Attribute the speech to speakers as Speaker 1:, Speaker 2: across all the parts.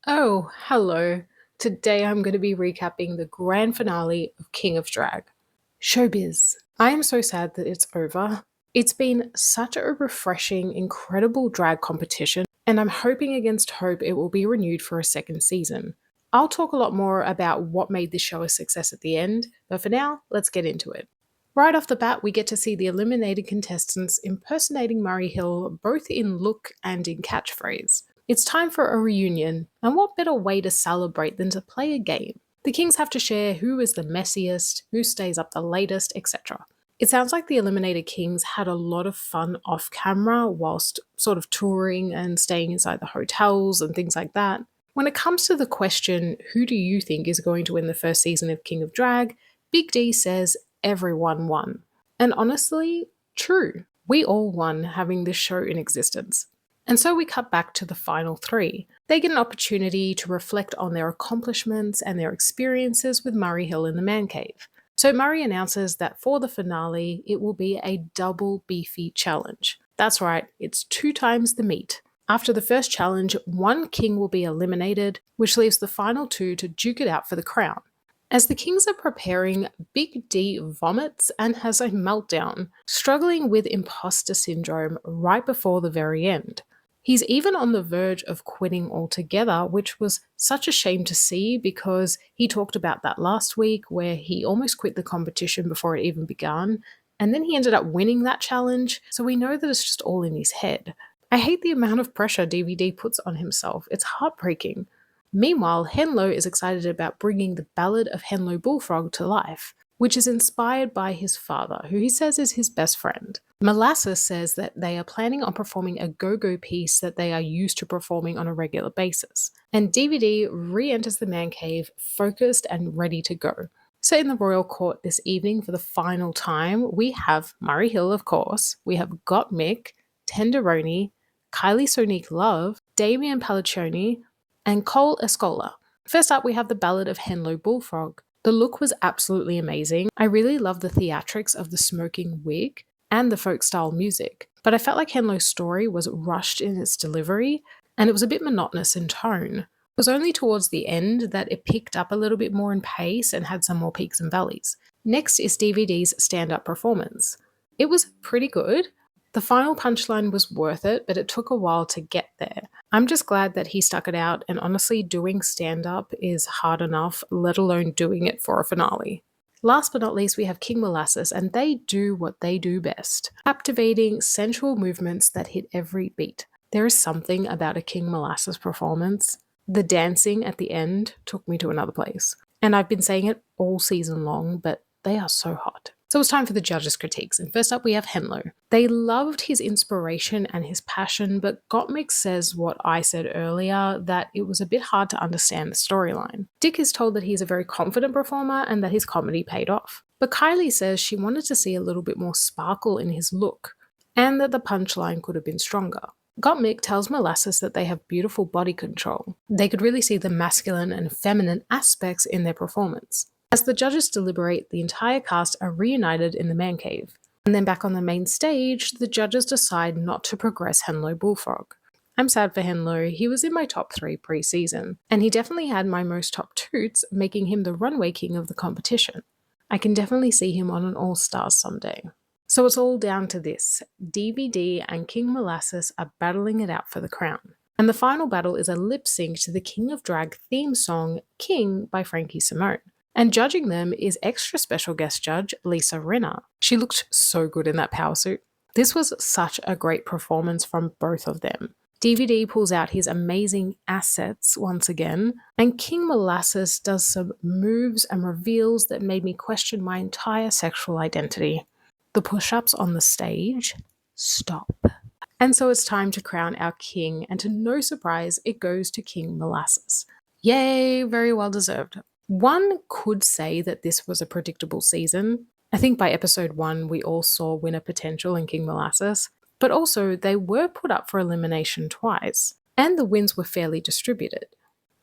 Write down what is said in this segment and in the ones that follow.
Speaker 1: Oh, hello. Today I'm going to be recapping the grand finale of King of Drag. Showbiz. I am so sad that it's over. It's been such a refreshing, incredible drag competition, and I'm hoping against hope it will be renewed for a second season. I'll talk a lot more about what made this show a success at the end, but for now, let's get into it. Right off the bat, we get to see the eliminated contestants impersonating Murray Hill both in look and in catchphrase. It's time for a reunion, and what better way to celebrate than to play a game? The kings have to share who is the messiest, who stays up the latest, etc. It sounds like the eliminated kings had a lot of fun off camera whilst sort of touring and staying inside the hotels and things like that. When it comes to the question, who do you think is going to win the first season of King of Drag? Big D says everyone won. And honestly, true. We all won having this show in existence. And so we cut back to the final three. They get an opportunity to reflect on their accomplishments and their experiences with Murray Hill in the man cave. So Murray announces that for the finale, it will be a double beefy challenge. That's right, it's 2 times the meat. After the first challenge, one king will be eliminated, which leaves the final two to duke it out for the crown. As the kings are preparing, Big D vomits and has a meltdown, struggling with imposter syndrome right before the very end. He's even on the verge of quitting altogether, which was such a shame to see because he talked about that last week where he almost quit the competition before it even began, and then he ended up winning that challenge, so we know that it's just all in his head. I hate the amount of pressure DVD puts on himself, it's heartbreaking. Meanwhile, Henlo is excited about bringing the Ballad of Henlo Bullfrog to life, which is inspired by his father, who he says is his best friend. Molasses says that they are planning on performing a go-go piece that they are used to performing on a regular basis. And DVD re-enters the man cave, focused and ready to go. So in the royal court this evening for the final time, we have Murray Hill, of course, we have Got Mick, Tenderoni, Kylie Sonique Love, Damian Palaccioni, and Cole Escola. First up, we have the Ballad of Henlo Bullfrog. The look was absolutely amazing. I really love the theatrics of the smoking wig and the folk style music, but I felt like Henlo's story was rushed in its delivery and it was a bit monotonous in tone. It was only towards the end that it picked up a little bit more in pace and had some more peaks and valleys. Next is DVD's stand-up performance. It was pretty good. The final punchline was worth it, but it took a while to get there. I'm just glad that he stuck it out, and honestly, doing stand up is hard enough, let alone doing it for a finale. Last but not least, we have King Molasses, and they do what they do best, captivating, sensual movements that hit every beat. There is something about a King Molasses performance. The dancing at the end took me to another place. And I've been saying it all season long, but they are so hot. So it's time for the judges' critiques, and first up we have Henlo. They loved his inspiration and his passion, but Gottmik says what I said earlier, that it was a bit hard to understand the storyline. Dick is told that he's a very confident performer and that his comedy paid off. But Kylie says she wanted to see a little bit more sparkle in his look, and that the punchline could have been stronger. Gottmik tells Molasses that they have beautiful body control. They could really see the masculine and feminine aspects in their performance. As the judges deliberate, the entire cast are reunited in the man cave. And then back on the main stage, the judges decide not to progress Henlo Bullfrog. I'm sad for Henlo, he was in my top 3 pre-season, and he definitely had my most top toots, making him the runway king of the competition. I can definitely see him on an All-Stars someday. So it's all down to this. DVD and King Molasses are battling it out for the crown. And the final battle is a lip sync to the King of Drag theme song, King by Frankie Simone. And judging them is extra special guest judge Lisa Rinna. She looked so good in that power suit. This was such a great performance from both of them. DVD pulls out his amazing assets once again, and King Molasses does some moves and reveals that made me question my entire sexual identity. The push-ups on the stage? Stop. And so it's time to crown our king, and to no surprise, it goes to King Molasses. Yay, very well deserved. One could say that this was a predictable season. I think by episode 1 we all saw winner potential in King Molasses, but also they were put up for elimination twice, and the wins were fairly distributed.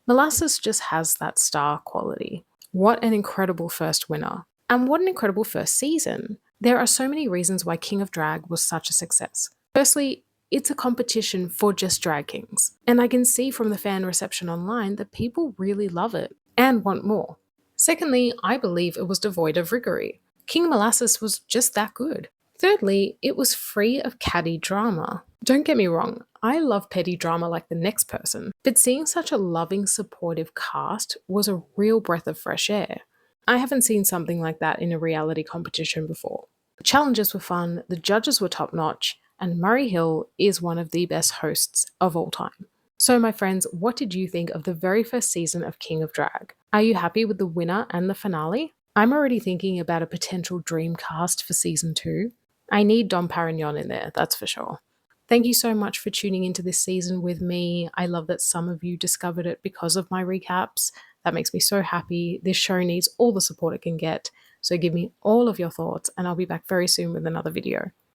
Speaker 1: Molasses just has that star quality. What an incredible first winner. And what an incredible first season. There are so many reasons why King of Drag was such a success. Firstly, it's a competition for just drag kings. And I can see from the fan reception online that people really love it and want more. Secondly, I believe it was devoid of riggery. King Molasses was just that good. Thirdly, it was free of catty drama. Don't get me wrong, I love petty drama like the next person, but seeing such a loving, supportive cast was a real breath of fresh air. I haven't seen something like that in a reality competition before. The challenges were fun, the judges were top notch, and Murray Hill is one of the best hosts of all time. So, my friends, what did you think of the very first season of King of Drag? Are you happy with the winner and the finale? I'm already thinking about a potential dream cast for season 2. I need Dom Perignon in there, that's for sure. Thank you so much for tuning into this season with me. I love that some of you discovered it because of my recaps. That makes me so happy. This show needs all the support it can get. So give me all of your thoughts, and I'll be back very soon with another video.